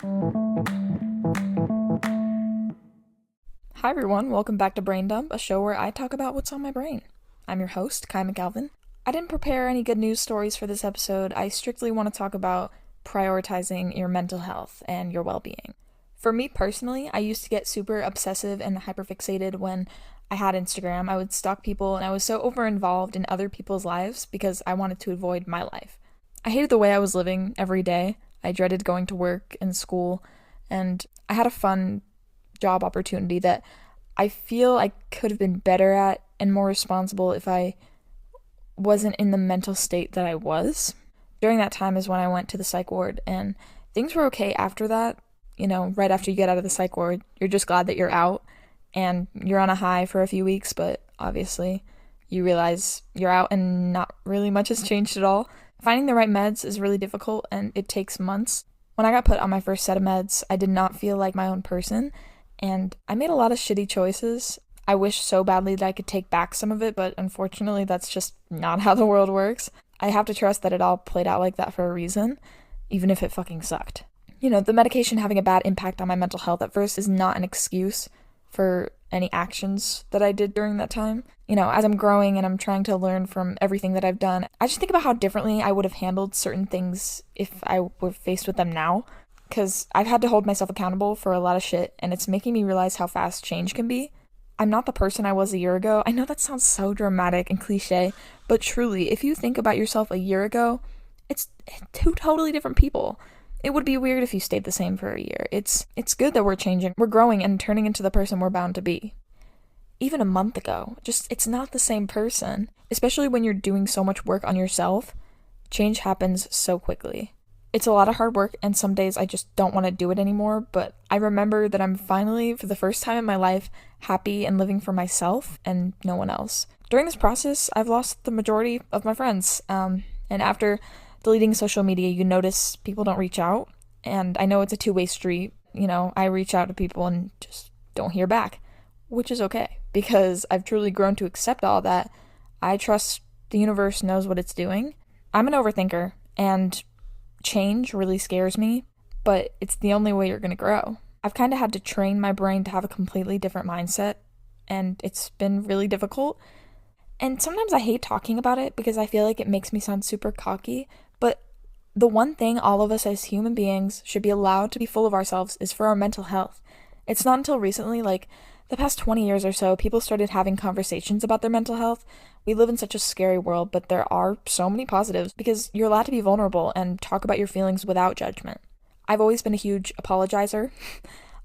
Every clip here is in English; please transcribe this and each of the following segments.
Hi everyone, welcome back to Brain Dump, a show where I talk about what's on my brain. I'm your host, Kai McAlvin. I didn't prepare any good news stories for this episode. I strictly want to talk about prioritizing your mental health and your well-being. For me personally, I used to get super obsessive and hyperfixated when I had Instagram. I would stalk people and I was so over-involved in other people's lives because I wanted to avoid my life. I hated the way I was living every day. I dreaded going to work and school, and I had a fun job opportunity that I feel I could have been better at and more responsible if I wasn't in the mental state that I was. During that time is when I went to the psych ward, and things were okay after that. You know, right after you get out of the psych ward, you're just glad that you're out and you're on a high for a few weeks, but obviously you realize you're out and not really much has changed at all. Finding the right meds is really difficult and it takes months. When I got put on my first set of meds, I did not feel like my own person, and I made a lot of shitty choices. I wish so badly that I could take back some of it, but unfortunately that's just not how the world works. I have to trust that it all played out like that for a reason, even if it fucking sucked. You know, the medication having a bad impact on my mental health at first is not an excuse for any actions that I did during that time. You know, as I'm growing and I'm trying to learn from everything that I've done, I just think about how differently I would have handled certain things if I were faced with them now. Because I've had to hold myself accountable for a lot of shit, and it's making me realize how fast change can be. I'm not the person I was a year ago. I know that sounds so dramatic and cliche, but truly, if you think about yourself a year ago, it's two totally different people. It would be weird if you stayed the same for a year. It's good that we're changing. We're growing and turning into the person we're bound to be. Even a month ago, it's not the same person. Especially when you're doing so much work on yourself, change happens so quickly. It's a lot of hard work, and some days I just don't want to do it anymore, but I remember that I'm finally, for the first time in my life, happy and living for myself and no one else. During this process, I've lost the majority of my friends, and after deleting social media, you notice people don't reach out, and I know it's a two-way street. You know, I reach out to people and just don't hear back, which is okay, because I've truly grown to accept all that. I trust the universe knows what it's doing. I'm an overthinker, and change really scares me, but it's the only way you're going to grow. I've kind of had to train my brain to have a completely different mindset, and it's been really difficult. And sometimes I hate talking about it because I feel like it makes me sound super cocky, but the one thing all of us as human beings should be allowed to be full of ourselves is for our mental health. It's not until recently, like the past 20 years or so, people started having conversations about their mental health. We live in such a scary world, but there are so many positives because you're allowed to be vulnerable and talk about your feelings without judgment. I've always been a huge apologizer.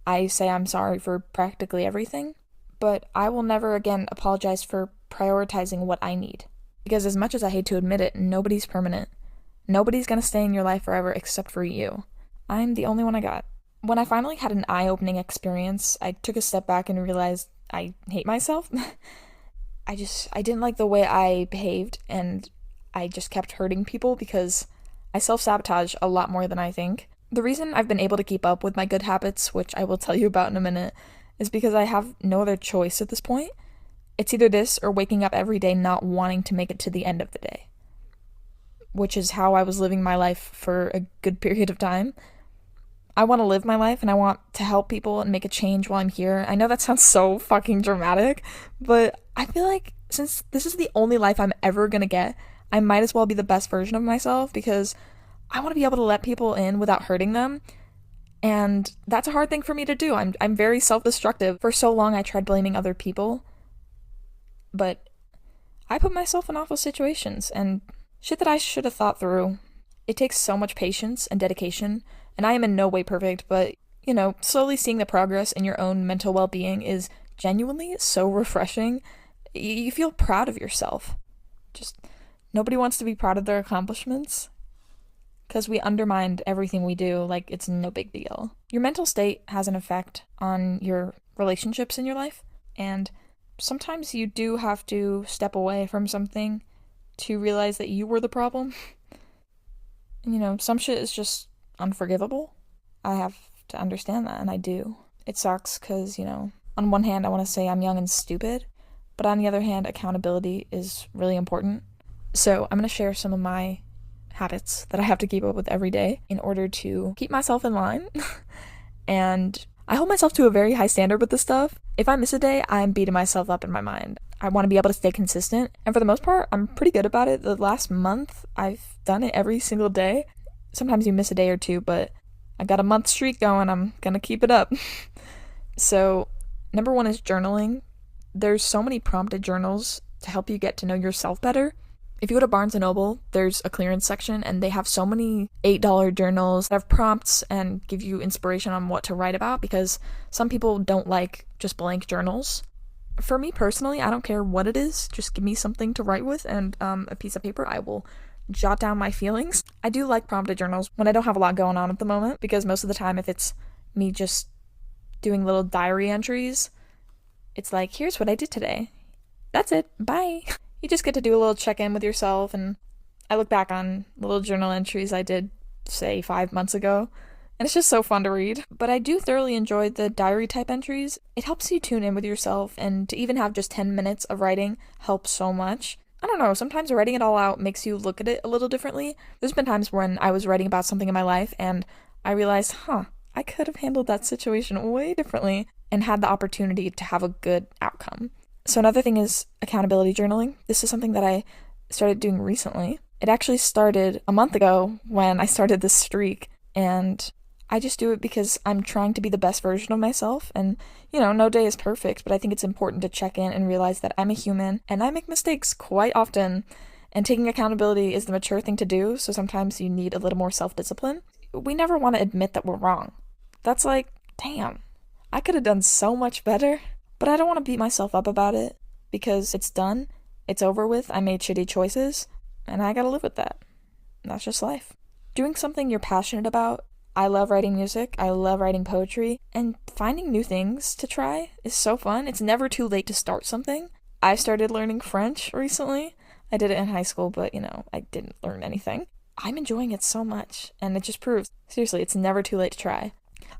I say I'm sorry for practically everything, but I will never again apologize for prioritizing what I need. Because as much as I hate to admit it, nobody's permanent. Nobody's gonna stay in your life forever except for you. I'm the only one I got. When I finally had an eye-opening experience, I took a step back and realized I hate myself. I didn't like the way I behaved, and I just kept hurting people because I self-sabotage a lot more than I think. The reason I've been able to keep up with my good habits, which I will tell you about in a minute, is because I have no other choice at this point. It's either this or waking up every day not wanting to make it to the end of the day, which is how I was living my life for a good period of time. I want to live my life and I want to help people and make a change while I'm here. I know that sounds so fucking dramatic, but I feel like since this is the only life I'm ever gonna get, I might as well be the best version of myself because I want to be able to let people in without hurting them. And that's a hard thing for me to do. I'm very self-destructive. For so long I tried blaming other people, but I put myself in awful situations and shit that I should have thought through. It takes so much patience and dedication, and I am in no way perfect, but, you know, slowly seeing the progress in your own mental well-being is genuinely so refreshing. You feel proud of yourself. Just, nobody wants to be proud of their accomplishments, because we undermine everything we do like it's no big deal. Your mental state has an effect on your relationships in your life, and sometimes you do have to step away from something to realize that you were the problem. You know, some shit is just unforgivable. I have to understand that, and I do. It sucks because, you know, on one hand I want to say I'm young and stupid, but on the other hand, accountability is really important. So I'm going to share some of my habits that I have to keep up with every day in order to keep myself in line. And I hold myself to a very high standard with this stuff. If I miss a day, I'm beating myself up in my mind. I want to be able to stay consistent. And for the most part, I'm pretty good about it. The last month, I've done it every single day. Sometimes you miss a day or two, but I got a month streak going. I'm going to keep it up. So, number one is journaling. There's so many prompted journals to help you get to know yourself better. If you go to Barnes & Noble, there's a clearance section, and they have so many $8 journals that have prompts and give you inspiration on what to write about, because some people don't like just blank journals. For me personally, I don't care what it is. Just give me something to write with and a piece of paper. I will jot down my feelings. I do like prompted journals when I don't have a lot going on at the moment, because most of the time if it's me just doing little diary entries, it's like, here's what I did today. That's it. Bye. You just get to do a little check-in with yourself, and I look back on the little journal entries I did, say, 5 months ago, and it's just so fun to read. But I do thoroughly enjoy the diary-type entries. It helps you tune in with yourself, and to even have just 10 minutes of writing helps so much. I don't know, sometimes writing it all out makes you look at it a little differently. There's been times when I was writing about something in my life, and I realized, I could have handled that situation way differently and had the opportunity to have a good outcome. So another thing is accountability journaling. This is something that I started doing recently. It actually started a month ago when I started this streak, and I just do it because I'm trying to be the best version of myself, and, no day is perfect, but I think it's important to check in and realize that I'm a human, and I make mistakes quite often, and taking accountability is the mature thing to do, so sometimes you need a little more self-discipline. We never want to admit that we're wrong. That's like, damn, I could have done so much better. But I don't want to beat myself up about it, because it's done, it's over with, I made shitty choices, and I gotta live with that. That's just life. Doing something you're passionate about. I love writing music, I love writing poetry, and finding new things to try is so fun. It's never too late to start something. I started learning French recently. I did it in high school, but, I didn't learn anything. I'm enjoying it so much, and it just proves, seriously, it's never too late to try.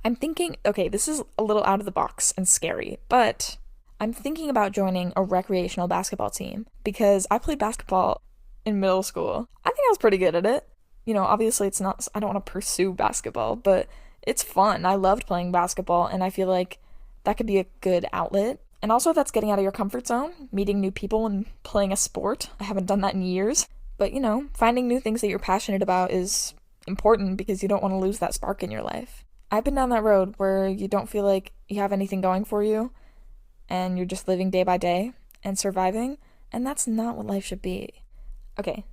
I'm thinking, okay, this is a little out of the box and scary, but I'm thinking about joining a recreational basketball team, because I played basketball in middle school. I think I was pretty good at it. Obviously it's not, I don't want to pursue basketball, but it's fun. I loved playing basketball, and I feel like that could be a good outlet. And also that's getting out of your comfort zone, meeting new people and playing a sport. I haven't done that in years, but finding new things that you're passionate about is important, because you don't want to lose that spark in your life. I've been down that road where you don't feel like you have anything going for you, and you're just living day by day and surviving, and that's not what life should be. Okay,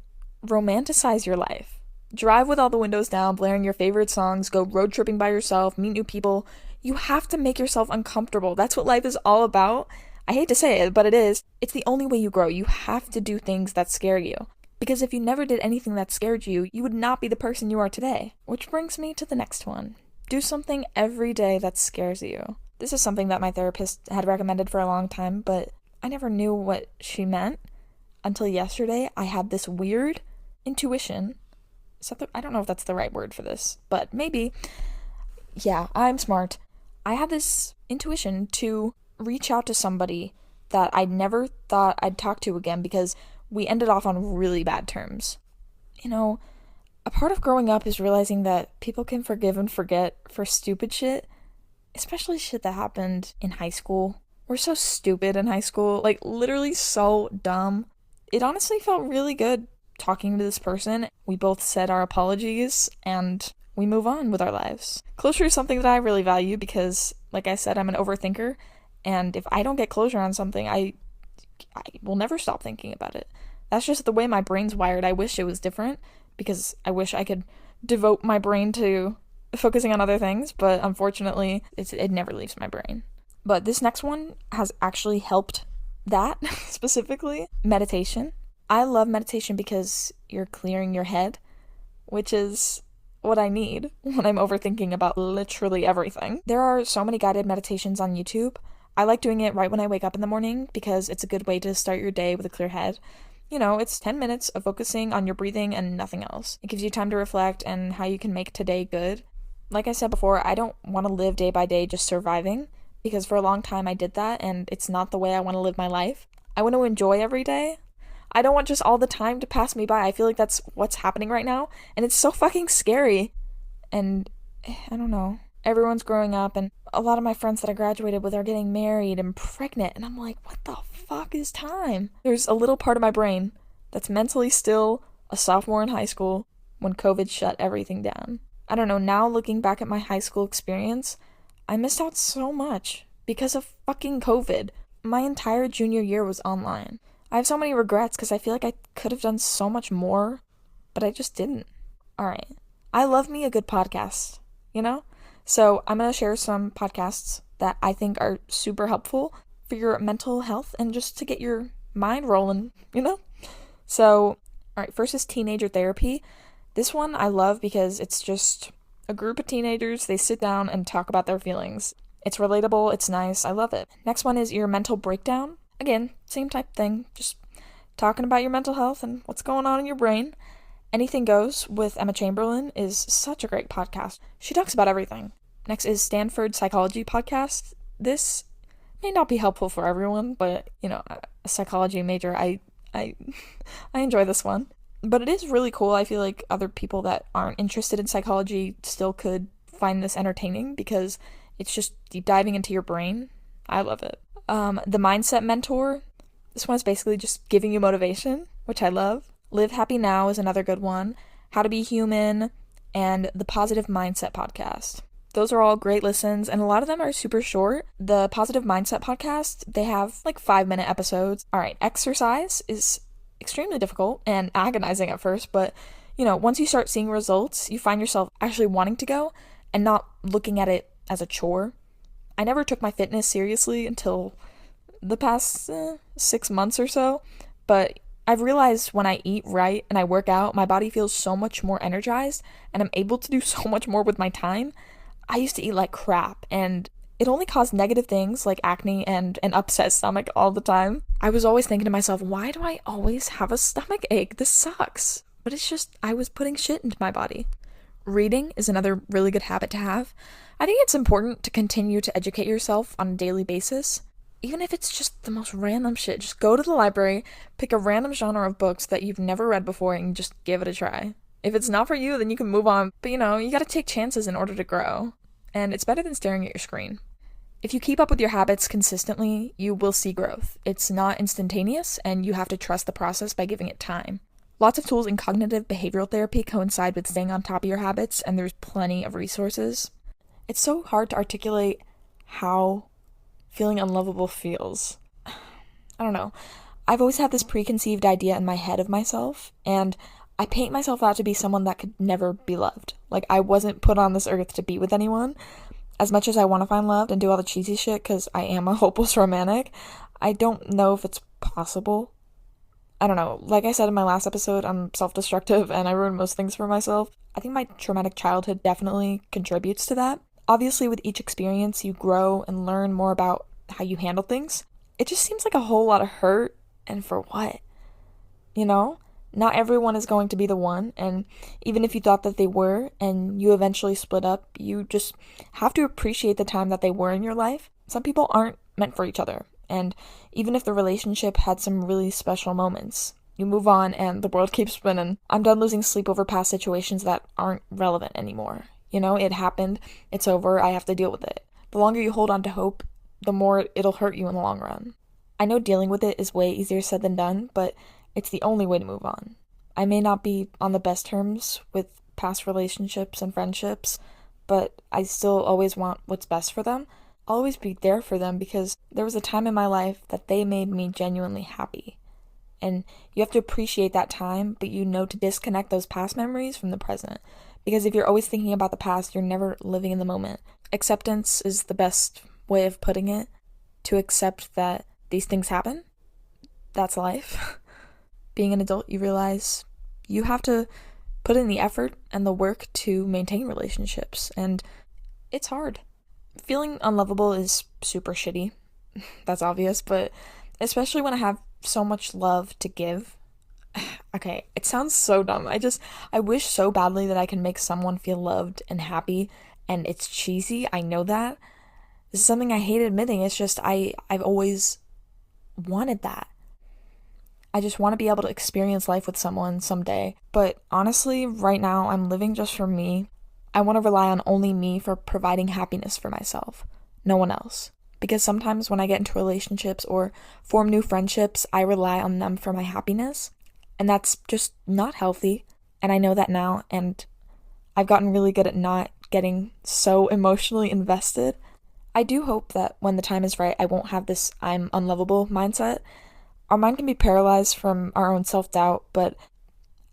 romanticize your life. Drive with all the windows down, blaring your favorite songs, go road tripping by yourself, meet new people. You have to make yourself uncomfortable. That's what life is all about. I hate to say it, but it is. It's the only way you grow. You have to do things that scare you. Because if you never did anything that scared you, you would not be the person you are today. Which brings me to the next one. Do something every day that scares you. This is something that my therapist had recommended for a long time, but I never knew what she meant until yesterday. I had this weird intuition. I don't know if that's the right word for this, but maybe. Yeah, I'm smart. I had this intuition to reach out to somebody that I never thought I'd talk to again, because we ended off on really bad terms. A part of growing up is realizing that people can forgive and forget for stupid shit, especially shit that happened in high school. We're so stupid in high school, like literally so dumb. It honestly felt really good talking to this person. We both said our apologies, and we move on with our lives. Closure is something that I really value, because, like I said, I'm an overthinker, and if I don't get closure on something, I will never stop thinking about it. That's just the way my brain's wired. I wish it was different, because I wish I could devote my brain to focusing on other things, but unfortunately, it never leaves my brain. But this next one has actually helped that, specifically. Meditation. I love meditation because you're clearing your head, which is what I need when I'm overthinking about literally everything. There are so many guided meditations on YouTube. I like doing it right when I wake up in the morning, because it's a good way to start your day with a clear head. It's 10 minutes of focusing on your breathing and nothing else. It gives you time to reflect and how you can make today good. Like I said before, I don't want to live day by day just surviving, because for a long time I did that, and it's not the way I want to live my life. I want to enjoy every day. I don't want just all the time to pass me by. I feel like that's what's happening right now, and it's so fucking scary. And I don't know. everyone's growing up, and a lot of my friends that I graduated with are getting married and pregnant, and I'm like, what the fuck is time? There's a little part of my brain that's mentally still a sophomore in high school when COVID shut everything down. I don't know, now looking back at my high school experience, I missed out so much because of fucking COVID. My entire junior year was online. I have so many regrets because I feel like I could have done so much more, but I just didn't. Alright. I love me a good podcast, you know? So I'm going to share some podcasts that I think are super helpful for your mental health and just to get your mind rolling, you know? So, alright, first is Teenager Therapy. This one I love because it's just a group of teenagers, they sit down and talk about their feelings. It's relatable, it's nice, I love it. Next one is Your Mental Breakdown. Again, same type thing, just talking about your mental health and what's going on in your brain. Anything Goes with Emma Chamberlain is such a great podcast. She talks about everything. Next is Stanford Psychology Podcast. This may not be helpful for everyone, but, you know, a psychology major, I enjoy this one. But it is really cool. I feel like other people that aren't interested in psychology still could find this entertaining because it's just deep diving into your brain. I love it. The Mindset Mentor. This one is basically just giving you motivation, which I love. Live Happy Now is another good one. How to Be Human, and the Positive Mindset Podcast. Those are all great listens, and a lot of them are super short. The Positive Mindset Podcast, they have like 5-minute episodes. All right, exercise is extremely difficult and agonizing at first, but you know, once you start seeing results, you find yourself actually wanting to go and not looking at it as a chore. I never took my fitness seriously until the past 6 months or so, but I've realized when I eat right and I work out, my body feels so much more energized and I'm able to do so much more with my time. I used to eat like crap and it only caused negative things like acne and an upset stomach all the time. I was always thinking to myself, why do I always have a stomach ache? This sucks. But it's just, I was putting shit into my body. Reading is another really good habit to have. I think it's important to continue to educate yourself on a daily basis. Even if it's just the most random shit, just go to the library, pick a random genre of books that you've never read before and just give it a try. If it's not for you, then you can move on. But you know, you gotta take chances in order to grow. And it's better than staring at your screen. If you keep up with your habits consistently, you will see growth. It's not instantaneous, and you have to trust the process by giving it time. Lots of tools in cognitive behavioral therapy coincide with staying on top of your habits, and there's plenty of resources. It's so hard to articulate how feeling unlovable feels. I don't know. I've always had this preconceived idea in my head of myself, and I paint myself out to be someone that could never be loved. Like, I wasn't put on this earth to be with anyone. As much as I want to find love and do all the cheesy shit, because I am a hopeless romantic, I don't know if it's possible. I don't know. Like I said in my last episode, I'm self-destructive, and I ruin most things for myself. I think my traumatic childhood definitely contributes to that. Obviously, with each experience, you grow and learn more about how you handle things. It just seems like a whole lot of hurt, and for what? You know? Not everyone is going to be the one, and even if you thought that they were, and you eventually split up, you just have to appreciate the time that they were in your life. Some people aren't meant for each other, and even if the relationship had some really special moments, you move on and the world keeps spinning. I'm done losing sleep over past situations that aren't relevant anymore. You know, it happened, it's over, I have to deal with it. The longer you hold on to hope, the more it'll hurt you in the long run. I know dealing with it is way easier said than done, but it's the only way to move on. I may not be on the best terms with past relationships and friendships, but I still always want what's best for them. I'll always be there for them because there was a time in my life that they made me genuinely happy. And you have to appreciate that time, but you know to disconnect those past memories from the present. Because if you're always thinking about the past, you're never living in the moment. Acceptance is the best way of putting it. To accept that these things happen. That's life. Being an adult, you realize you have to put in the effort and the work to maintain relationships. And it's hard. Feeling unlovable is super shitty. That's obvious, but especially when I have so much love to give. Okay, it sounds so dumb. I wish so badly that I can make someone feel loved and happy, and it's cheesy, I know that. This is something I hate admitting, it's just I've always wanted that. I just want to be able to experience life with someone someday, but honestly, right now, I'm living just for me. I want to rely on only me for providing happiness for myself, no one else. Because sometimes when I get into relationships or form new friendships, I rely on them for my happiness, and that's just not healthy, and I know that now, and I've gotten really good at not getting so emotionally invested. I do hope that when the time is right, I won't have this I'm unlovable mindset. Our mind can be paralyzed from our own self-doubt, but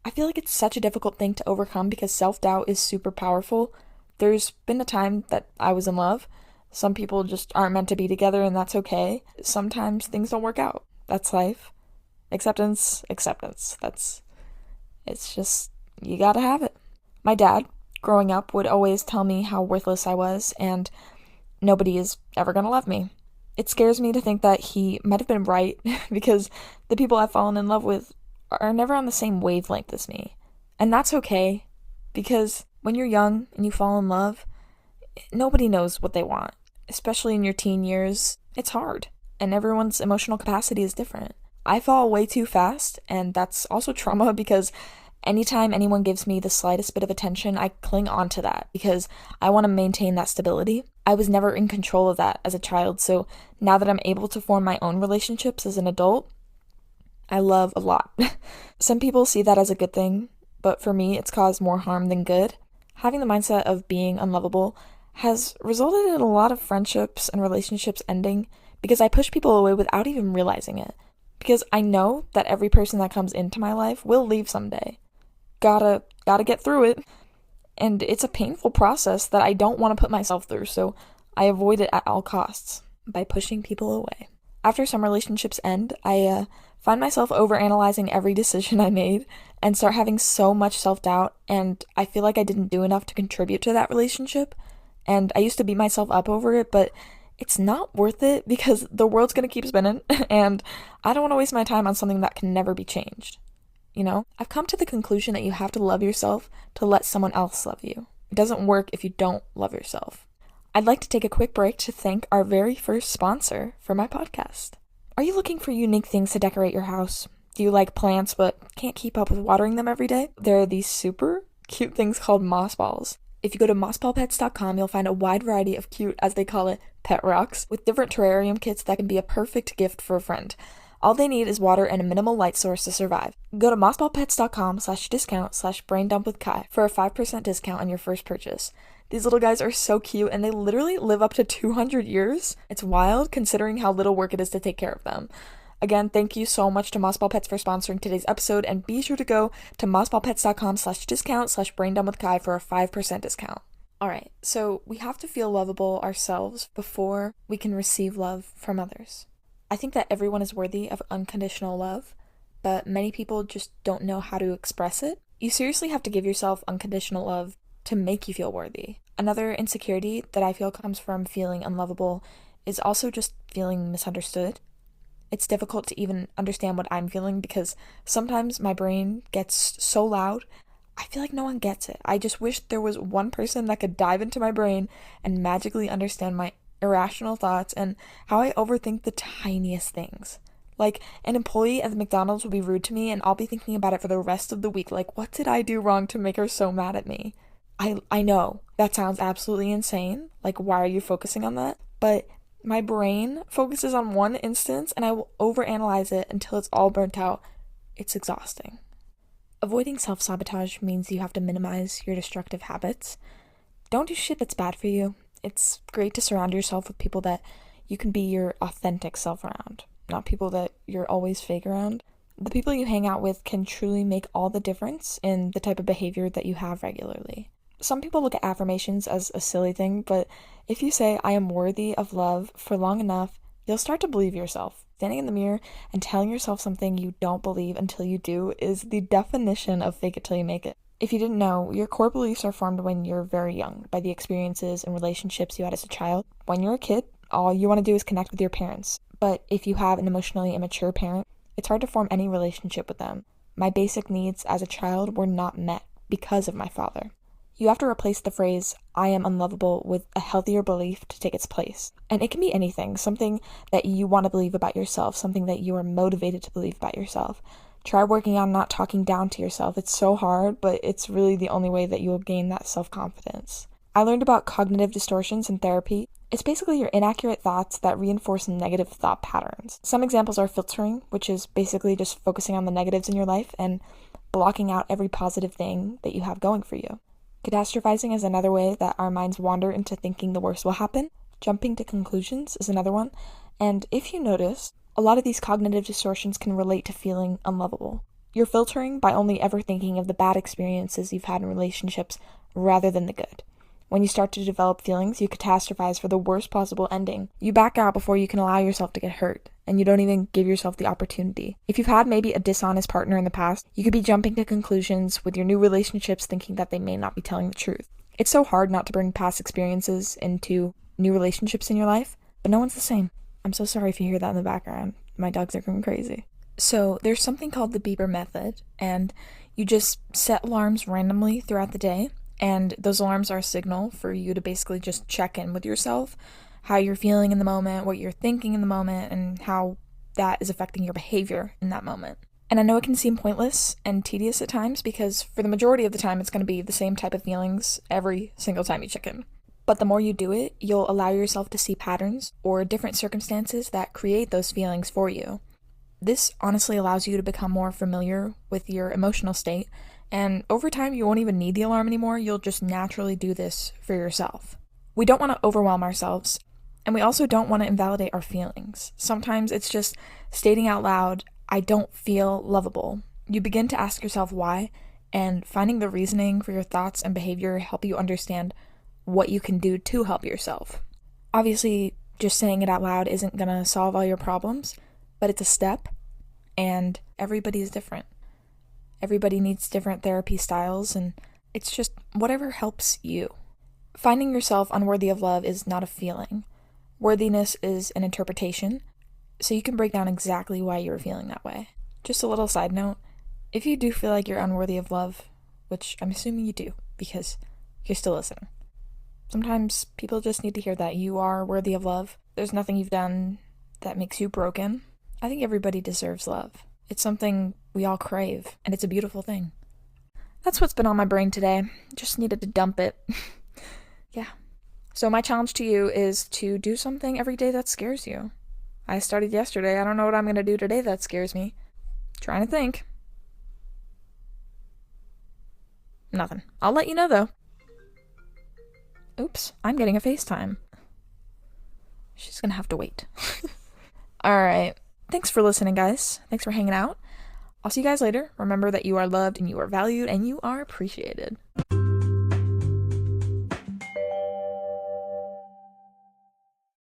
I feel like it's such a difficult thing to overcome because self-doubt is super powerful. There's been a time that I was in love. Some people just aren't meant to be together, and that's okay. Sometimes things don't work out. That's life. Acceptance. It's just, you gotta have it. My dad, growing up, would always tell me how worthless I was, and nobody is ever gonna love me. It scares me to think that he might have been right, because the people I've fallen in love with are never on the same wavelength as me. And that's okay, because when you're young and you fall in love, nobody knows what they want. Especially in your teen years, it's hard, and everyone's emotional capacity is different. I fall way too fast, and that's also trauma because anytime anyone gives me the slightest bit of attention, I cling on to that because I want to maintain that stability. I was never in control of that as a child, so now that I'm able to form my own relationships as an adult, I love a lot. Some people see that as a good thing, but for me, it's caused more harm than good. Having the mindset of being unlovable has resulted in a lot of friendships and relationships ending because I push people away without even realizing it. Because I know that every person that comes into my life will leave someday. Gotta get through it. And it's a painful process that I don't want to put myself through, so I avoid it at all costs by pushing people away. After some relationships end, I find myself overanalyzing every decision I made and start having so much self-doubt, and I feel like I didn't do enough to contribute to that relationship. And I used to beat myself up over it, but it's not worth it because the world's gonna keep spinning, and I don't want to waste my time on something that can never be changed. You know, I've come to the conclusion that you have to love yourself to let someone else love you. It doesn't work if you don't love yourself. I'd like to take a quick break to thank our very first sponsor for my podcast. Are you looking for unique things to decorate your house? Do you like plants but can't keep up with watering them every day? There are these super cute things called moss balls. If you go to mossballpets.com, you'll find a wide variety of cute, as they call it, pet rocks, with different terrarium kits that can be a perfect gift for a friend. All they need is water and a minimal light source to survive. Go to mossballpets.com/discount/braindumpwithkai for a 5% discount on your first purchase. These little guys are so cute, and they literally live up to 200 years. It's wild considering how little work it is to take care of them. Again, thank you so much to Mossball Pets for sponsoring today's episode, and be sure to go to mossballpets.com/discount/braindumpwithkai for a 5% discount. Alright, so we have to feel lovable ourselves before we can receive love from others. I think that everyone is worthy of unconditional love, but many people just don't know how to express it. You seriously have to give yourself unconditional love to make you feel worthy. Another insecurity that I feel comes from feeling unlovable is also just feeling misunderstood. It's difficult to even understand what I'm feeling because sometimes my brain gets so loud, I feel like no one gets it. I just wish there was one person that could dive into my brain and magically understand my irrational thoughts and how I overthink the tiniest things. Like, an employee at the McDonald's will be rude to me and I'll be thinking about it for the rest of the week. Like, what did I do wrong to make her so mad at me? I know that sounds absolutely insane. Like, why are you focusing on that? But my brain focuses on one instance and I will overanalyze it until it's all burnt out. It's exhausting. Avoiding self-sabotage means you have to minimize your destructive habits. Don't do shit that's bad for you. It's great to surround yourself with people that you can be your authentic self around, not people that you're always fake around. The people you hang out with can truly make all the difference in the type of behavior that you have regularly. Some people look at affirmations as a silly thing, but if you say, I am worthy of love for long enough, you'll start to believe yourself. Standing in the mirror and telling yourself something you don't believe until you do is the definition of fake it till you make it. If you didn't know, your core beliefs are formed when you're very young by the experiences and relationships you had as a child. When you're a kid, all you want to do is connect with your parents. But if you have an emotionally immature parent, it's hard to form any relationship with them. My basic needs as a child were not met because of my father. You have to replace the phrase, I am unlovable, with a healthier belief to take its place. And it can be anything, something that you want to believe about yourself, something that you are motivated to believe about yourself. Try working on not talking down to yourself. It's so hard, but it's really the only way that you will gain that self-confidence. I learned about cognitive distortions in therapy. It's basically your inaccurate thoughts that reinforce negative thought patterns. Some examples are filtering, which is basically just focusing on the negatives in your life and blocking out every positive thing that you have going for you. Catastrophizing is another way that our minds wander into thinking the worst will happen. Jumping to conclusions is another one. And if you notice, a lot of these cognitive distortions can relate to feeling unlovable. You're filtering by only ever thinking of the bad experiences you've had in relationships rather than the good. When you start to develop feelings, you catastrophize for the worst possible ending. You back out before you can allow yourself to get hurt, and you don't even give yourself the opportunity. If you've had maybe a dishonest partner in the past, you could be jumping to conclusions with your new relationships thinking that they may not be telling the truth. It's so hard not to bring past experiences into new relationships in your life, but no one's the same. I'm so sorry if you hear that in the background. My dogs are going crazy. So there's something called the Bieber method, and you just set alarms randomly throughout the day. And those alarms are a signal for you to basically just check in with yourself, how you're feeling in the moment, what you're thinking in the moment, and how that is affecting your behavior in that moment. And I know it can seem pointless and tedious at times because for the majority of the time it's going to be the same type of feelings every single time you check in. But the more you do it, you'll allow yourself to see patterns or different circumstances that create those feelings for you. This honestly allows you to become more familiar with your emotional state. And over time, you won't even need the alarm anymore. You'll just naturally do this for yourself. We don't want to overwhelm ourselves, and we also don't want to invalidate our feelings. Sometimes it's just stating out loud, I don't feel lovable. You begin to ask yourself why, and finding the reasoning for your thoughts and behavior help you understand what you can do to help yourself. Obviously, just saying it out loud isn't going to solve all your problems, but it's a step, and everybody is different. Everybody needs different therapy styles, and it's just whatever helps you. Finding yourself unworthy of love is not a feeling. Worthiness is an interpretation, so you can break down exactly why you're feeling that way. Just a little side note, if you do feel like you're unworthy of love, which I'm assuming you do, because you're still listening, sometimes people just need to hear that you are worthy of love. There's nothing you've done that makes you broken. I think everybody deserves love. It's something we all crave, and it's a beautiful thing. That's what's been on my brain today. Just needed to dump it. Yeah. So my challenge to you is to do something every day that scares you. I started yesterday. I don't know what I'm going to do today that scares me. Trying to think. Nothing. I'll let you know, though. Oops, I'm getting a FaceTime. She's going to have to wait. All right. Thanks for listening, guys. Thanks for hanging out. I'll see you guys later. Remember that you are loved and you are valued and you are appreciated.